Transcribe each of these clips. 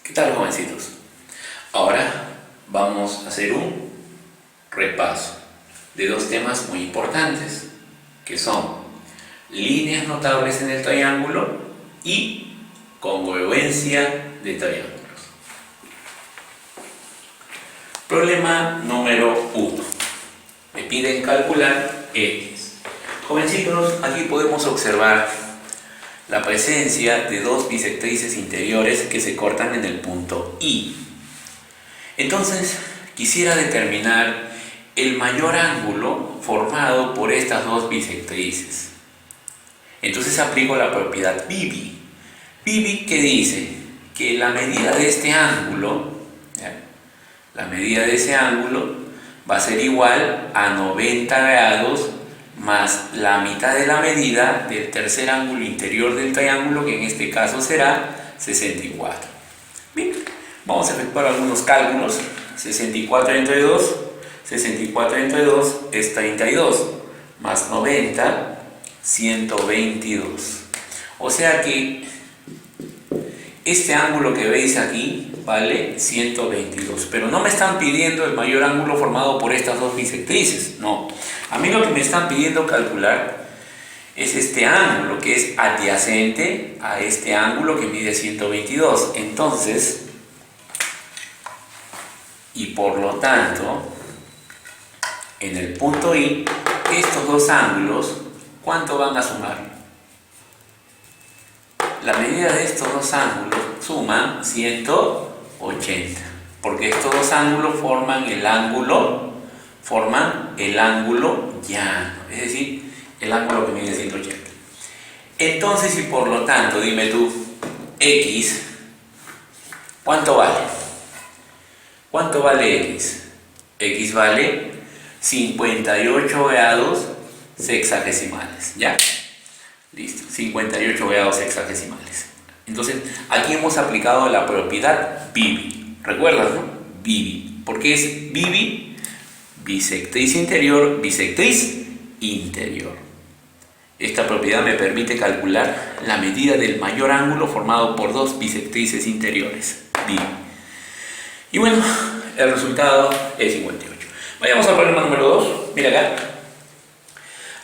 ¿Qué tal, jovencitos? Ahora vamos a hacer un repaso de dos temas muy importantes, que son líneas notables en el triángulo y congruencia de triángulos. Problema número 1. Me piden calcular X. Jovencitos, aquí podemos observar la presencia de dos bisectrices interiores que se cortan en el punto I. Entonces, quisiera determinar el mayor ángulo formado por estas dos bisectrices. Entonces aplico la propiedad Bibi. Bibi, que dice que la medida de este ángulo, la medida de ese ángulo va a ser igual a 90 grados más la mitad de la medida del tercer ángulo interior del triángulo, que en este caso será 64. Bien, vamos a efectuar algunos cálculos. 64 entre 2 es 32, más 90, 122. O sea que este ángulo que veis aquí vale 122, pero no me están pidiendo el mayor ángulo formado por estas dos bisectrices, no. A mí lo que me están pidiendo calcular es este ángulo que es adyacente a este ángulo que mide 122. Entonces, y por lo tanto, en el punto I, estos dos ángulos, ¿cuánto van a sumar? La medida de estos dos ángulos suman 180, porque estos dos ángulos forman el ángulo llano, es decir, el ángulo que mide 180. Entonces, y por lo tanto, dime tú, X, ¿cuánto vale? ¿Cuánto vale X? X vale 58 grados sexagesimales, ¿ya? Listo, 58 grados sexagesimales. Entonces, aquí hemos aplicado la propiedad Bibi. ¿Recuerdas, no? Bibi. ¿Por qué es Bibi? Bisectriz interior, bisectriz interior. Esta propiedad me permite calcular la medida del mayor ángulo formado por dos bisectrices interiores. Bibi. Y bueno, el resultado es 58. Vayamos al problema número 2. Mira acá.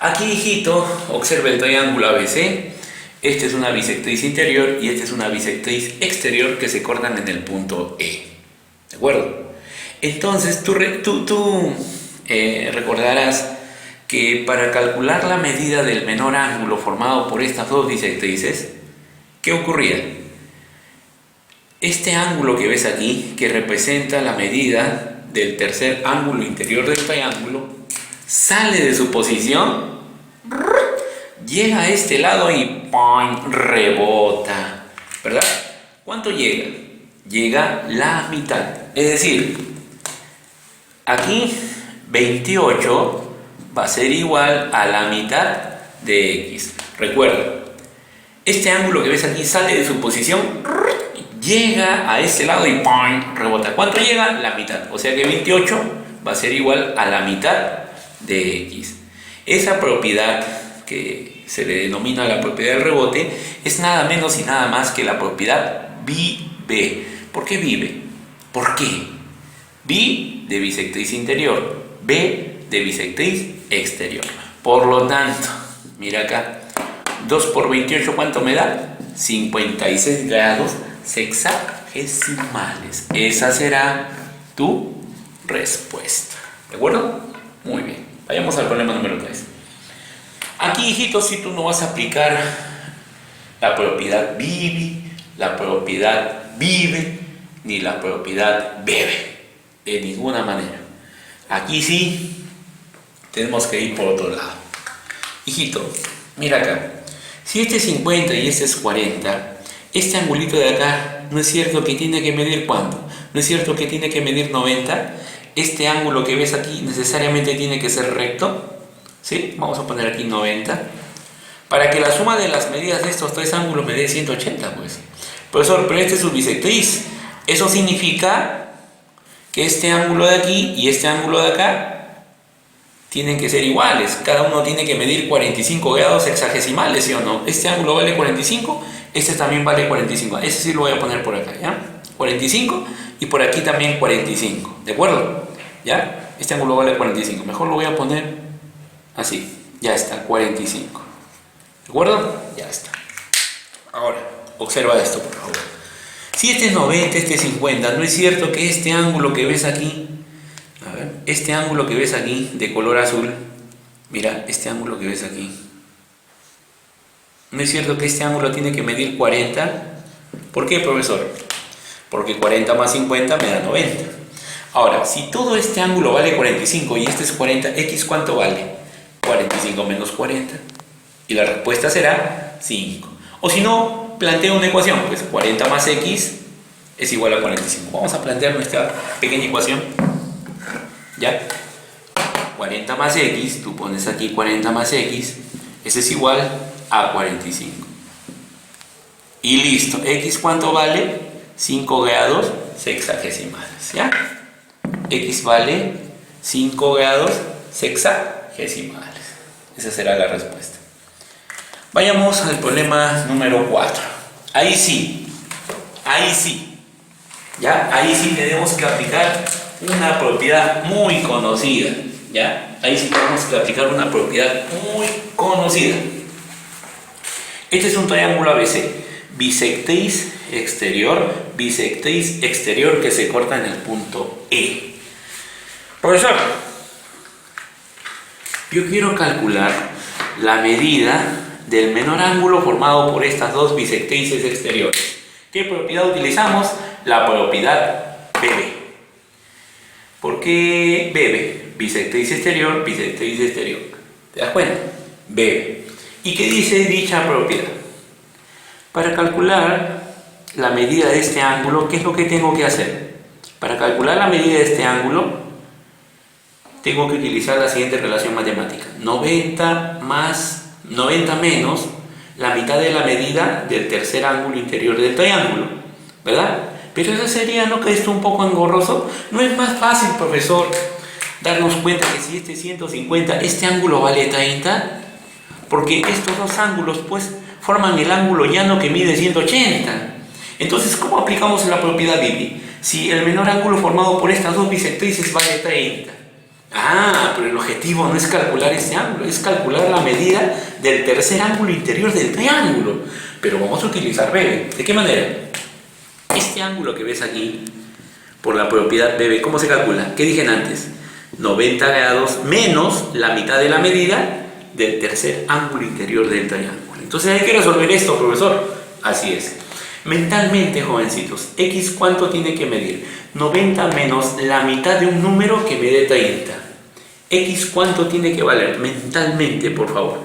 Aquí, hijito, observa el triángulo ABC. Esta es una bisectriz interior y esta es una bisectriz exterior que se cortan en el punto E. ¿De acuerdo? Entonces, tú recordarás que para calcular la medida del menor ángulo formado por estas dos bisectrices, ¿qué ocurría? Este ángulo que ves aquí, que representa la medida del tercer ángulo interior del triángulo, sale de su posición, llega a este lado y ¡pum!, rebota, ¿verdad? ¿Cuánto llega? Llega la mitad. Es decir, aquí 28 va a ser igual a la mitad de X. Recuerda, este ángulo que ves aquí sale de su posición, llega a este lado y ¡pum!, rebota. ¿Cuánto llega? La mitad. O sea que 28 va a ser igual a la mitad de X. Esa propiedad que se le denomina la propiedad del rebote es nada menos y nada más que la propiedad Bibe. ¿Por qué Bibe? ¿Por qué? Bi de bisectriz interior, B de bisectriz exterior. Por lo tanto, mira acá, 2 por 28, ¿cuánto me da? 56 grados sexagesimales. Esa será tu respuesta. ¿De acuerdo? Muy bien. Vayamos al problema número 3. Aquí, hijitos, si tú no vas a aplicar la propiedad Bibi, la propiedad Bibe, ni la propiedad Bebe, de ninguna manera. Aquí sí tenemos que ir por otro lado. Hijito, mira acá. Si este es 50 y este es 40, este angulito de acá, ¿no es cierto que tiene que medir cuánto? ¿No es cierto que tiene que medir 90? Este ángulo que ves aquí necesariamente tiene que ser recto. ¿Sí? Vamos a poner aquí 90. Para que la suma de las medidas de estos tres ángulos me dé 180, pues. Profesor, pero este es su bisectriz. Eso significa que este ángulo de aquí y este ángulo de acá tienen que ser iguales. Cada uno tiene que medir 45 grados sexagesimales, ¿sí o no? Este ángulo vale 45, este también vale 45. Ese sí lo voy a poner por acá, ¿ya? 45 y por aquí también 45, ¿de acuerdo? ¿Ya? Este ángulo vale 45, mejor lo voy a poner así, ya está, 45, ¿de acuerdo? Ya está. Ahora, observa esto por favor. Si este es 90, este es 50, ¿no es cierto que este ángulo que ves aquí, a ver, este ángulo que ves aquí de color azul, mira, este ángulo que ves aquí, ¿no es cierto que este ángulo tiene que medir 40? ¿Por qué, profesor? Porque 40 más 50 me da 90. Ahora, si todo este ángulo vale 45 y este es 40, ¿x cuánto vale? 45 menos 40. Y la respuesta será 5. O si no, planteo una ecuación, pues 40 más x es igual a 45. Vamos a plantear nuestra pequeña ecuación. ¿Ya? 40 más x, tú pones aquí 40 más x, eso es igual a 45. Y listo, x ¿cuánto vale? 5 grados sexagesimales, ¿ya? X vale 5 grados sexagesimales. Esa será la respuesta. Vayamos al problema número 4. Ahí sí, ¿ya? Ahí sí tenemos que aplicar una propiedad muy conocida, ¿ya? Ahí sí tenemos que aplicar una propiedad muy conocida. Este es un triángulo ABC. Bisectriz exterior que se corta en el punto E. Profesor, yo quiero calcular la medida del menor ángulo formado por estas dos bisectrices exteriores. ¿Qué propiedad utilizamos? La propiedad BB. ¿Por qué BB? Bisectriz exterior. ¿Te das cuenta? BB. ¿Y qué dice dicha propiedad? Para calcular la medida de este ángulo, ¿qué es lo que tengo que hacer? Para calcular la medida de este ángulo, tengo que utilizar la siguiente relación matemática. 90 menos la mitad de la medida del tercer ángulo interior del triángulo, ¿verdad? Pero eso sería, ¿no que esto un poco engorroso? ¿No es más fácil, profesor, darnos cuenta que si este es 150, este ángulo vale 30? Porque estos dos ángulos, pues, forman el ángulo llano que mide 180. Entonces, ¿cómo aplicamos la propiedad BB? Si el menor ángulo formado por estas dos bisectrices vale 30. Pero el objetivo no es calcular este ángulo, es calcular la medida del tercer ángulo interior del triángulo. Pero vamos a utilizar BB. ¿De qué manera? Este ángulo que ves aquí, por la propiedad BB, ¿cómo se calcula? ¿Qué dije antes? 90 grados menos la mitad de la medida del tercer ángulo interior del triángulo. Entonces hay que resolver esto, profesor. Así es. Mentalmente, jovencitos, ¿x cuánto tiene que medir? 90 menos la mitad de un número que mide 30. ¿X cuánto tiene que valer? Mentalmente, por favor.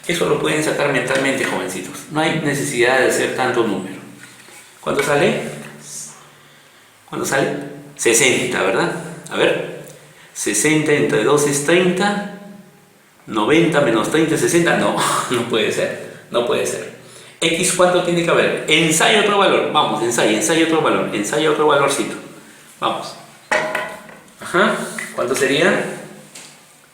Eso lo pueden sacar mentalmente, jovencitos. No hay necesidad de hacer tanto número. ¿Cuánto sale? 60, ¿verdad? A ver. 60 entre 2 es 30. 90 menos 30 es 60. No puede ser. ¿X cuánto tiene que haber? Ensaya otro valor. Vamos, ensaya otro valor. Ensaya otro valorcito. Vamos. ¿Cuánto sería?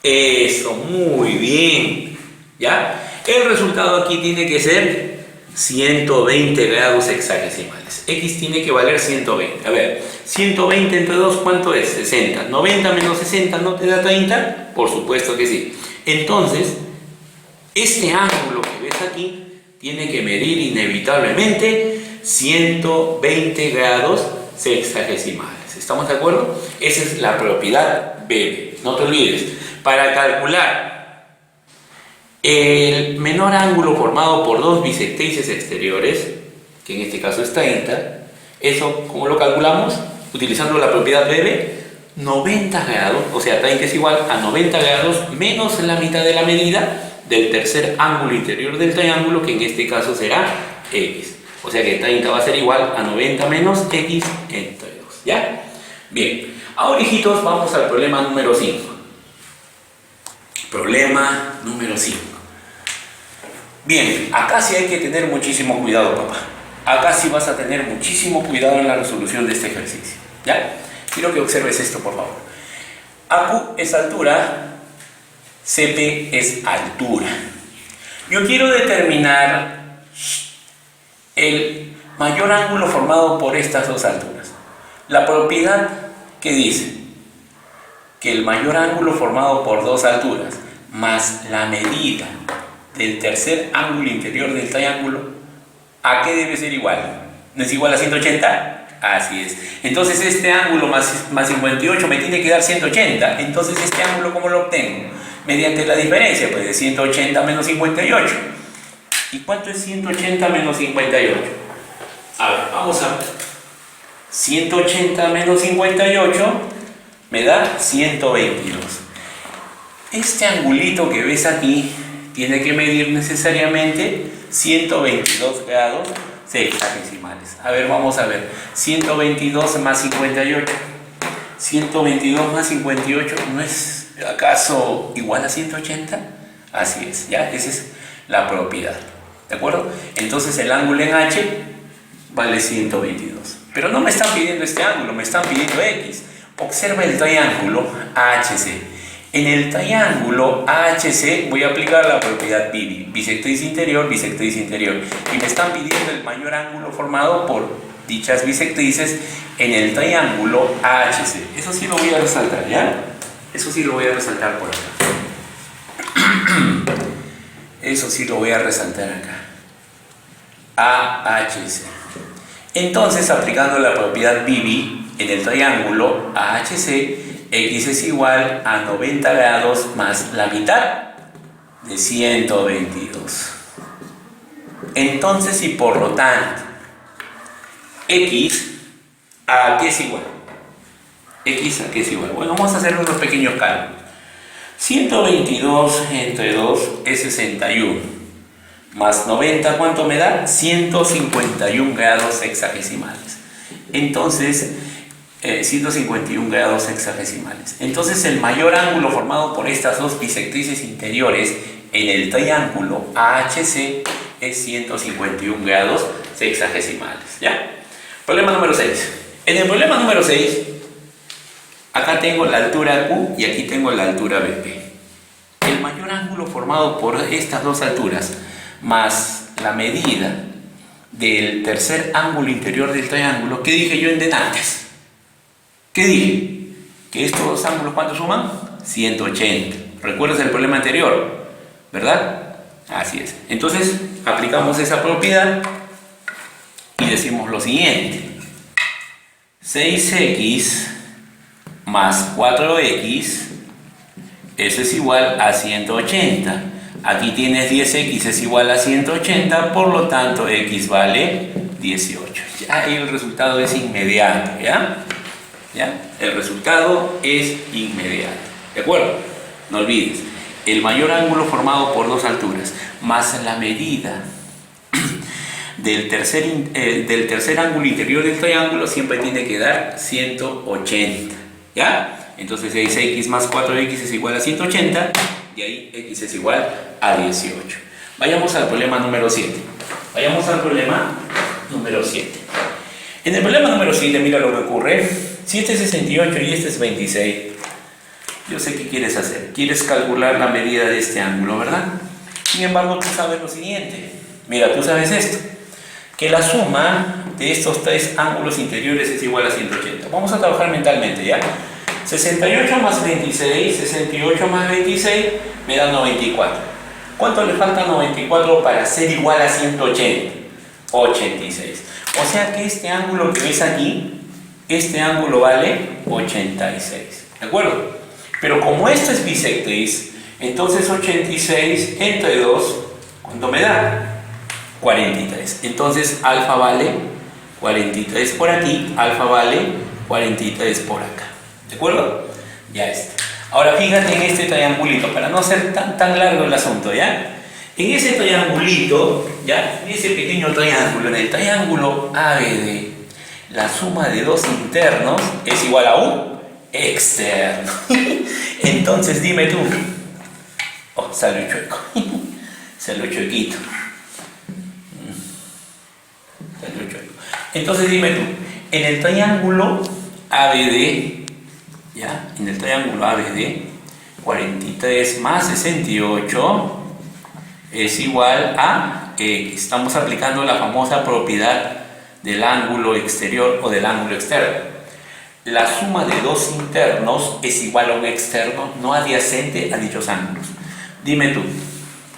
Eso, muy bien. ¿Ya? El resultado aquí tiene que ser 120 grados sexagesimales. X tiene que valer 120. A ver, 120 entre 2, ¿cuánto es? 60. 90 menos 60, ¿no te da 30? Por supuesto que sí. Entonces, este ángulo que ves aquí tiene que medir inevitablemente 120 grados sexagesimales. ¿Estamos de acuerdo? Esa es la propiedad BB. No te olvides, para calcular el menor ángulo formado por dos bisectrices exteriores, que en este caso es 30, eso, ¿cómo lo calculamos? Utilizando la propiedad BB, 90 grados, o sea, 30 es igual a 90 grados menos la mitad de la medida del tercer ángulo interior del triángulo, que en este caso será X. O sea que 30 va a ser igual a 90 menos X entre 2. ¿Ya? Bien. Ahora, hijitos, vamos al problema número 5. Problema número 5. Bien, acá sí hay que tener muchísimo cuidado, papá. Acá sí vas a tener muchísimo cuidado en la resolución de este ejercicio. ¿Ya? Quiero que observes esto, por favor. AQ es altura, CP es altura. Yo quiero determinar el mayor ángulo formado por estas dos alturas. La propiedad que dice que el mayor ángulo formado por dos alturas más la medida del tercer ángulo interior del triángulo, ¿a qué debe ser igual? ¿No es igual a 180? Así es. Entonces este ángulo más 58 me tiene que dar 180. Entonces este ángulo, ¿cómo lo obtengo? Mediante la diferencia, pues, de 180 menos 58. ¿Y cuánto es 180 menos 58? A ver, vamos a ver. 180 menos 58 me da 122. Este angulito que ves aquí tiene que medir necesariamente 122 grados sexagesimales. A ver, vamos a ver. 122 más 58. 122 más 58, ¿no es acaso igual a 180? Así es, ¿ya? Esa es la propiedad. ¿De acuerdo? Entonces el ángulo en H vale 122. Pero no me están pidiendo este ángulo, me están pidiendo X. Observa el triángulo AHC. En el triángulo AHC voy a aplicar la propiedad BIBI, bisectriz interior, bisectriz interior. Y me están pidiendo el mayor ángulo formado por dichas bisectrices en el triángulo AHC. Eso sí lo voy a resaltar, ¿ya? Eso sí lo voy a resaltar por acá. Eso sí lo voy a resaltar acá. AHC. Entonces, aplicando la propiedad BIBI en el triángulo AHC, X es igual a 90 grados más la mitad de 122. Entonces, y por lo tanto, X ¿a qué es igual? X ¿a qué es igual? Bueno, vamos a hacer unos pequeños cálculos. 122 entre 2 es 61. Más 90, ¿cuánto me da? 151 grados sexagesimales. Entonces, 151 grados sexagesimales. Entonces, el mayor ángulo formado por estas dos bisectrices interiores en el triángulo AHC es 151 grados sexagesimales. ¿Ya? Problema número 6. En el problema número 6, acá tengo la altura Q y aquí tengo la altura BP. El mayor ángulo formado por estas dos alturas más la medida del tercer ángulo interior del triángulo, ¿qué dije yo en denantes? ¿Qué dije? Que estos dos ángulos, ¿cuánto suman? 180. ¿Recuerdas el problema anterior? ¿Verdad? Así es. Entonces, aplicamos esa propiedad y decimos lo siguiente. 6x más 4x, eso es igual a 180. Aquí tienes 10x es igual a 180, por lo tanto x vale 18. Ya ahí el resultado es inmediato, ¿ya? ¿Ya? El resultado es inmediato. ¿De acuerdo? No olvides, el mayor ángulo formado por dos alturas más la medida del tercer ángulo interior del triángulo siempre tiene que dar 180. ¿Ya? Entonces 6x más 4x es igual a 180 y ahí x es igual a 18. Vayamos al problema número 7. Vayamos al problema número 7. En el problema número 7, mira lo que ocurre. Si este es 68 y este es 26, yo sé qué quieres hacer. Quieres calcular la medida de este ángulo, ¿verdad? Sin embargo, tú sabes lo siguiente. Mira, tú sabes esto, que la suma de estos tres ángulos interiores es igual a 180. Vamos a trabajar mentalmente, ¿ya? 68 más 26, 68 más 26 me da 94. ¿Cuánto le falta a 94 para ser igual a 180? 86. O sea que este ángulo que ves aquí, este ángulo vale 86. ¿De acuerdo? Pero como esto es bisectriz, entonces 86 entre 2, ¿cuánto me da? 43. Entonces alfa vale 43 por aquí, alfa vale 43 por acá. ¿De acuerdo? Ya está. Ahora fíjate en este triangulito, para no ser tan largo el asunto, ¿ya? En ese triangulito, ¿ya? En ese pequeño triángulo, en el triángulo ABD, la suma de dos internos es igual a un externo. Entonces dime tú. Oh, salió chueco. Salió chuequito. Salió chueco. Entonces dime tú, en el triángulo ABD, ¿ya? En el triángulo ABD, 43 más 68 es igual a X. Estamos aplicando la famosa propiedad del ángulo exterior o del ángulo externo. La suma de dos internos es igual a un externo no adyacente a dichos ángulos. Dime tú,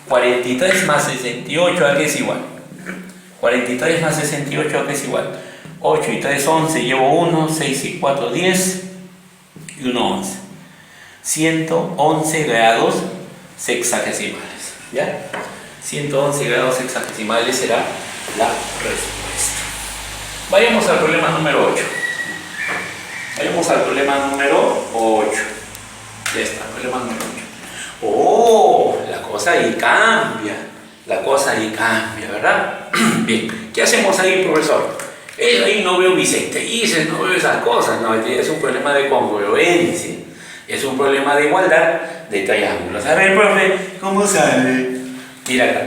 43 más 68 ¿a qué es igual? 43 más 68 ¿a qué es igual? 8 y 3, 11, llevo 1, 6 y 4, 10 y 1, 11. 111 grados sexagesimales. ¿Ya? 111 grados sexagesimales será la respuesta. Vayamos al problema número 8. Vayamos al problema número 8. Ya está, problema número 8. ¡Oh! La cosa ahí cambia. La cosa ahí cambia, ¿verdad? Bien, ¿qué hacemos ahí, profesor? Ahí no veo bisectrices, no veo esas cosas. No, es un problema de congruencia. Es un problema de igualdad de triángulos. A ver, profe, ¿cómo sale? Mira acá.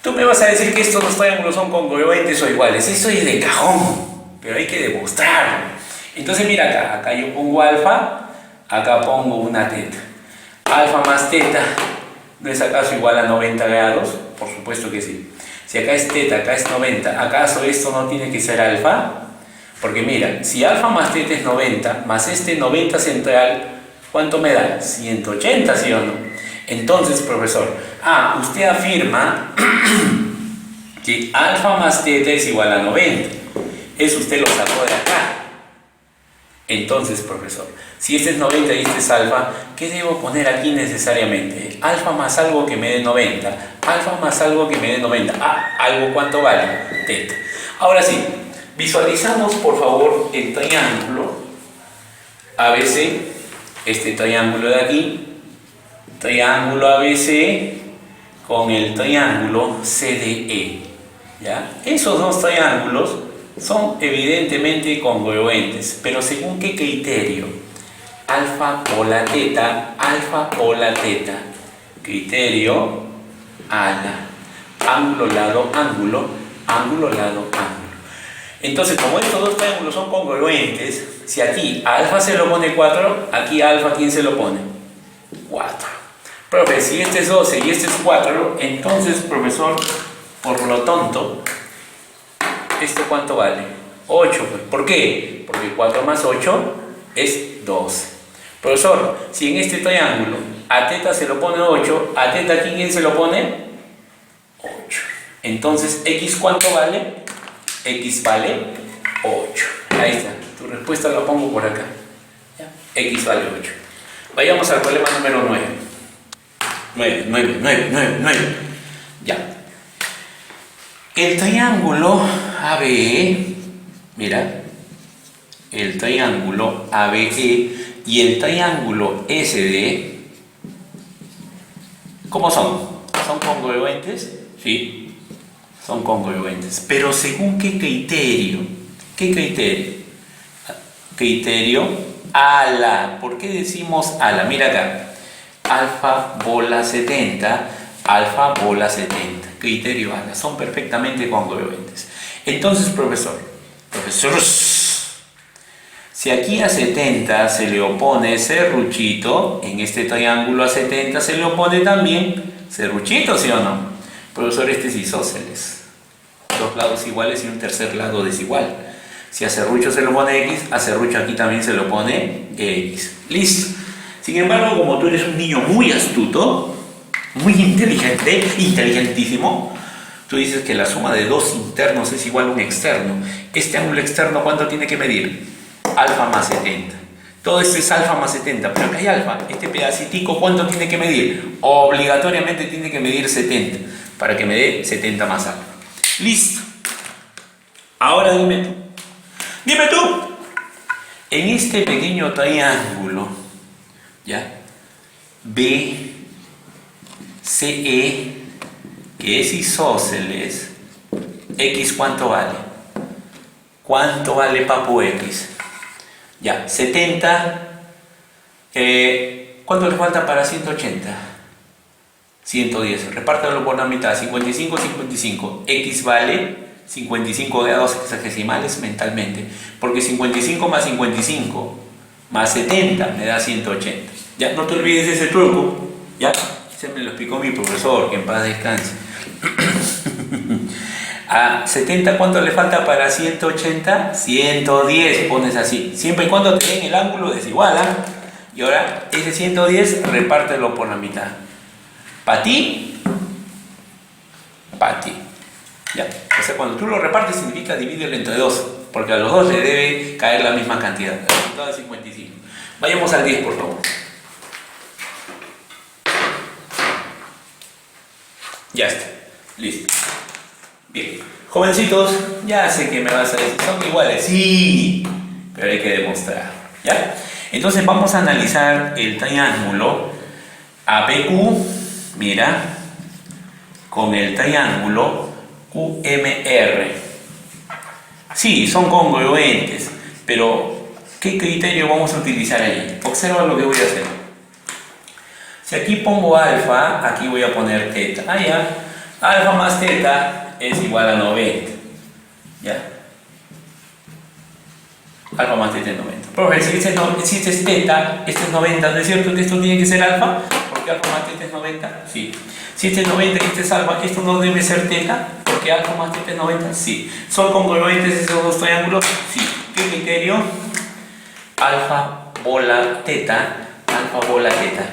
Tú me vas a decir que estos dos triángulos son congruentes o iguales. Eso es de cajón, pero hay que demostrarlo. Entonces mira acá. Acá yo pongo alfa, acá pongo una teta. Alfa más teta, ¿no es acaso igual a 90 grados? Por supuesto que sí. Si acá es teta, acá es 90, ¿acaso esto no tiene que ser alfa? Porque mira, si alfa más teta es 90, más este 90 central, ¿cuánto me da? 180, ¿sí o no? Entonces, profesor, usted afirma que alfa más teta es igual a 90. Eso usted lo sacó de acá. Entonces, profesor, si este es 90 y este es alfa, ¿qué debo poner aquí necesariamente? Alfa más algo que me dé 90. Alfa más algo que me dé 90. ¿Algo cuánto vale? Teta. Ahora sí, visualizamos por favor el triángulo ABC, este triángulo de aquí, triángulo ABC con el triángulo CDE. ¿Ya? Esos dos triángulos son evidentemente congruentes, pero ¿según qué criterio? Alfa o la teta, alfa o la teta. Criterio ala. Ángulo, lado, ángulo, ángulo, lado, ángulo. Entonces, como estos dos triángulos son congruentes, si aquí a alfa se lo pone 4, aquí a alfa, ¿quién se lo pone? 4. Profe, si este es 12 y este es 4, entonces, profesor, por lo tonto, ¿esto cuánto vale? 8. ¿Por qué? Porque 4 más 8 es 12. Profesor, si en este triángulo a teta se lo pone 8, a teta aquí ¿quién se lo pone? 8. Entonces, ¿x cuánto vale? X vale 8. Ahí está. Tu respuesta la pongo por acá. ¿Ya? X vale 8. Vayamos al problema número 9. 9. Ya. El triángulo ABE, mira, el triángulo ABE y el triángulo SD, ¿cómo son? ¿Son congruentes? Sí, son congruentes. Pero ¿según qué criterio? ¿Qué criterio? Criterio ala. ¿Por qué decimos ala? Mira acá. Alfa bola 70, alfa bola 70. Criterio ala. Son perfectamente congruentes. Entonces, profesor, si aquí a 70 se le opone serruchito, en este triángulo a 70 se le opone también serruchito, ¿sí o no? Profesor, este es isósceles. Dos lados iguales y un tercer lado desigual. Si a serrucho se lo pone X, a serrucho aquí también se lo pone X. Listo. Sin embargo, como tú eres un niño muy astuto, muy inteligente, inteligentísimo, tú dices que la suma de dos internos es igual a un externo. Este ángulo externo, ¿cuánto tiene que medir? Alfa más 70. Todo esto es alfa más 70, pero acá hay alfa. Este pedacitico, ¿cuánto tiene que medir? Obligatoriamente tiene que medir 70, para que me dé 70 más alfa. Listo. Ahora dime tú. Dime tú. En este pequeño triángulo, ¿ya? BCE, que es isósceles, X ¿cuánto vale? ¿Cuánto vale papu X? Ya, 70, ¿cuánto le falta para 180? 110, repártelo por la mitad, 55, 55, X vale 55 grados hexagesimales mentalmente, porque 55 más 55 más 70 me da 180. Ya, no te olvides ese truco, ya, se me lo explicó mi profesor, que en paz descanse. A 70, ¿cuánto le falta para 180? 110, pones así. Siempre y cuando te den el ángulo desigual, ¿ah? Y ahora, ese 110, repártelo por la mitad. Para ti, para ti. ¿Ya? O sea, cuando tú lo repartes, significa divídelo entre 2. Porque a los dos le debe caer la misma cantidad. El resultado es 55. Vayamos al 10, por favor. Ya está. Listo. Bien. Jovencitos, ya sé que me vas a decir, ¿son iguales? Sí, pero hay que demostrar. ¿Ya? Entonces vamos a analizar el triángulo APQ, mira, con el triángulo QMR. Sí, son congruentes, pero ¿qué criterio vamos a utilizar ahí? Observa lo que voy a hacer. Si aquí pongo alfa, aquí voy a poner teta. Ah, ya. Alfa más teta es igual a 90. ¿Ya? Alfa más teta es 90. Profe, si este es teta, este es 90, ¿no es cierto que esto tiene que ser alfa? Porque alfa más teta es 90. Sí. Si este es 90 y este es alfa, ¿esto no debe ser teta? Porque alfa más teta es 90. Sí. ¿Son congruentes esos dos triángulos? Sí. ¿Qué criterio? Alfa, bola, teta. Alfa, bola, teta.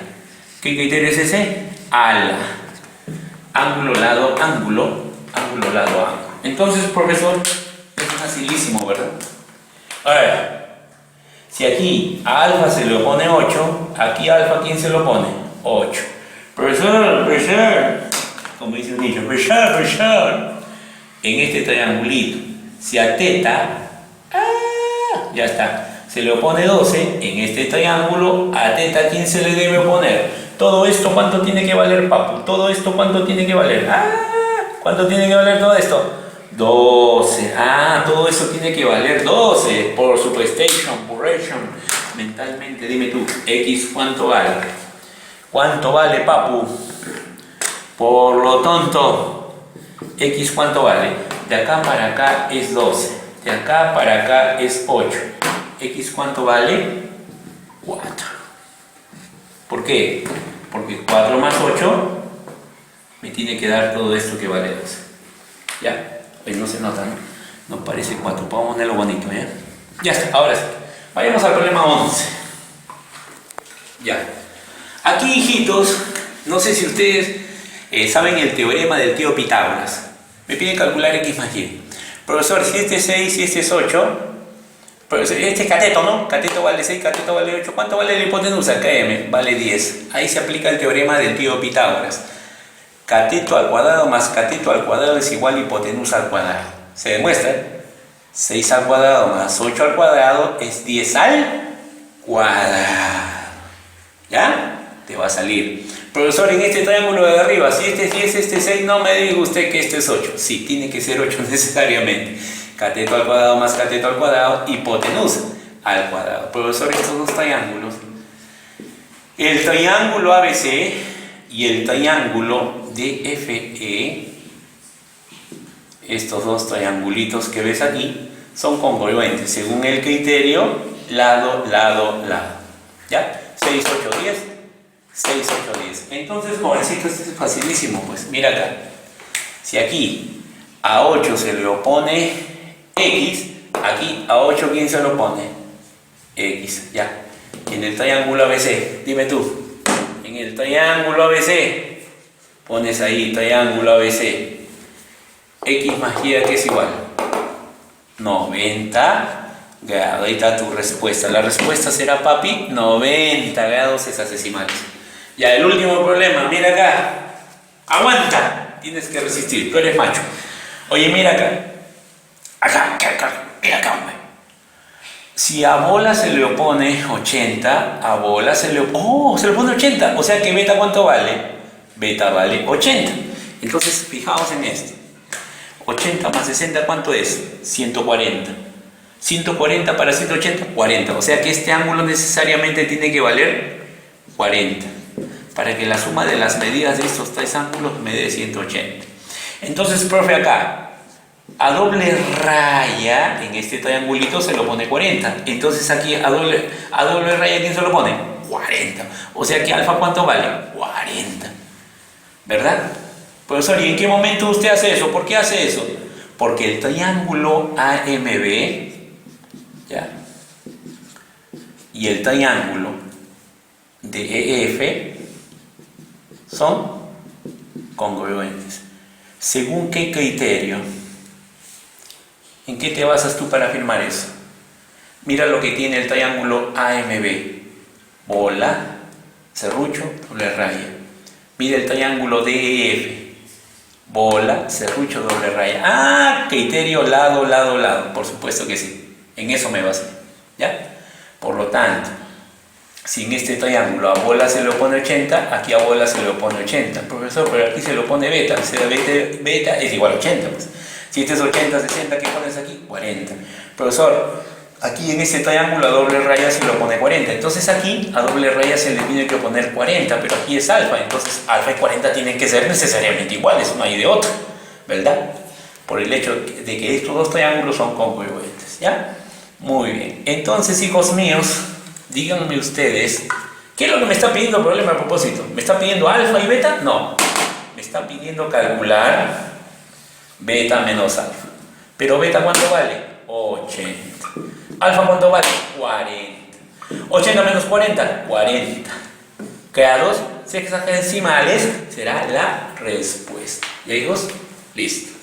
¿Qué criterio es ese? Ala. Ángulo, lado, ángulo. Ángulo, lado, ángulo. Entonces, profesor, es facilísimo, ¿verdad? A ver, si aquí a alfa se le opone 8, aquí a alfa, ¿quién se lo pone? 8. Profesor, como dice un niño, profesor, en este triangulito, si a teta, ya está, se le opone 12, en este triángulo, a teta, ¿quién se le debe oponer? Todo esto, ¿cuánto tiene que valer, papu? Todo esto, ¿cuánto tiene que valer? ¿Cuánto tiene que valer todo esto? 12. Todo eso tiene que valer 12 por superstation, mentalmente, dime tú, X, ¿cuánto vale? ¿Cuánto vale, papu? Por lo tonto, X, ¿cuánto vale? De acá para acá es 12, de acá para acá es 8. X, ¿cuánto vale? 4. ¿Por qué? Porque 4 más 8 me tiene que dar todo esto que vale 12. ¿Ya? Pues no se nota, ¿no? No parece 4. Vamos a ponerlo bonito, ¿ya? Ya está, ahora sí. Vayamos al problema 11. Ya. Aquí, hijitos, no sé si ustedes saben el teorema del tío Pitágoras. Me piden calcular X más Y. Profesor, si este es 6 y este es 8, pero este es cateto, ¿no? Cateto vale 6, cateto vale 8. ¿Cuánto vale la hipotenusa? KM vale 10. Ahí se aplica el teorema del tío Pitágoras. Cateto al cuadrado más cateto al cuadrado es igual a hipotenusa al cuadrado. Se demuestra. 6 al cuadrado más 8 al cuadrado es 10 al cuadrado. ¿Ya? Te va a salir. Profesor, en este triángulo de arriba, si este es 10, este es 6, no me diga usted que este es 8. Sí, tiene que ser 8 necesariamente. Cateto al cuadrado más cateto al cuadrado, hipotenusa al cuadrado. Profesor, estos dos triángulos, el triángulo ABC y el triángulo DFE, estos dos triangulitos que ves aquí, son congruentes según el criterio lado, lado, lado. ¿Ya? 6, 8, 10. 6, 8, 10. Entonces, jovencito, esto es facilísimo. Pues mira acá. Si aquí a 8 se le opone X, aquí a 8 ¿quién se lo pone? X, ya. En el triángulo ABC, dime tú. En el triángulo ABC, pones ahí triángulo ABC. X más Y, ¿qué es igual? 90 grados. Ahí está tu respuesta. La respuesta será, papi, 90 grados hexadesimales. Ya, el último problema, mira acá. Aguanta. Tienes que resistir, tú eres macho. Oye, mira acá. Mira acá, hombre. Si a bola se le opone 80, a bola se le opone 80. O sea que beta, ¿cuánto vale? Beta vale 80. Entonces, fijaos en esto. 80 más 60, ¿cuánto es? 140. 140 para 180, 40. O sea que este ángulo necesariamente tiene que valer 40. Para que la suma de las medidas de estos tres ángulos me dé 180. Entonces, profe, acá, a doble raya, en este triangulito se lo pone 40. Entonces aquí a doble raya, ¿quién se lo pone? 40. O sea que alfa, ¿cuánto vale? 40. ¿Verdad? Profesor, ¿y en qué momento usted hace eso? ¿Por qué hace eso? Porque el triángulo AMB, ¿ya?, y el triángulo de EF son congruentes. ¿Según qué criterio? ¿En qué te basas tú para afirmar eso? Mira lo que tiene el triángulo AMB. Bola, serrucho, doble raya. Mira el triángulo DEF. Bola, serrucho, doble raya. Ah, criterio lado, lado, lado. Por supuesto que sí. En eso me basé. ¿Ya? Por lo tanto, si en este triángulo a bola se le opone 80, aquí a bola se le opone 80. Profesor, pero aquí se le opone beta. O sea, beta es igual a 80. Pues. Si este es 80, 60, ¿qué pones aquí? 40. Profesor, aquí en este triángulo a doble raya se le opone 40. Entonces aquí a doble raya se le tiene que oponer 40, pero aquí es alfa. Entonces alfa y 40 tienen que ser necesariamente iguales, no hay de otro, ¿verdad? Por el hecho de que estos dos triángulos son congruentes, ¿ya? Muy bien. Entonces, hijos míos, díganme ustedes, ¿qué es lo que me está pidiendo el problema a propósito? ¿Me está pidiendo alfa y beta? No. Me está pidiendo calcular beta menos alfa. ¿Pero beta cuánto vale? 80. ¿Alfa cuánto vale? 40. 80 menos 40, 40. Grados sexagesimales será la respuesta. ¿Ya, hijos? Listo.